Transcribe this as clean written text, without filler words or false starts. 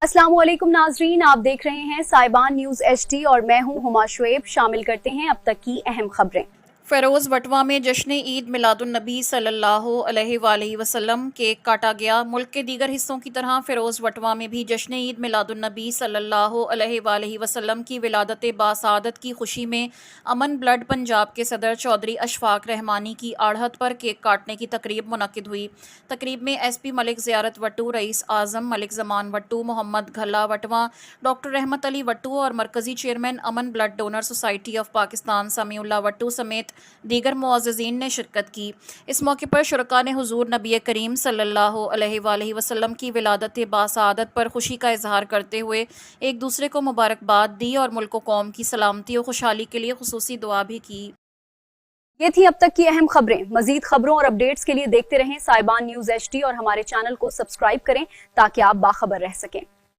अस्सलाम वालेकुम नाजरीन, आप देख रहे हैं साइबान न्यूज HD और मैं हूं हुमा शुएब। शामिल करते हैं अब तक की अहम खबरें। फ़िरोज़ वटवा में जश्न ईद मिलादुन्नबी सल्लल्लाहु अलैहि वसल्लम केक काटा गया। मुल्क के दीगर हिस्सों की तरह फ़िरोज़ वटवा में भी जश्न ईद मिलादुन्नबी सल्लल्लाहु अलैहि वसल्लम की विलादत बासादत की खुशी में अमन ब्लड पंजाब के सदर चौधरी अशफाक रहमानी की आढ़त पर केक काटने की तकरीब मुनक्किद हुई। तकरीब में SP मलिक ज़ियारत वट्टू, रईस आज़म मलिक ज़मान वट्टू, मोहम्मद घल्ला वटवा, डॉक्टर रहमत अली वट्टू और मरकज़ी chairman Aman blood donor society of Pakistan Samiullah Wattoo समेत दीगर मुअज़्ज़िज़ीन ने शिरकत की। इस मौके पर शुरका ने हुज़ूर नबी करीम सल्लल्लाहु अलैहि वसल्लम की विलादत बासआदत पर खुशी का इजहार करते हुए एक दूसरे को मुबारकबाद दी और मुल्क व कौम की सलामती और खुशहाली के लिए खुसूसी दुआ भी की। ये थी अब तक की अहम खबरें। मजीद खबरों और अपडेट्स के लिए देखते रहें साइबान न्यूज HD और हमारे चैनल को सब्सक्राइब करें ताकि आप बाखबर रह सकें।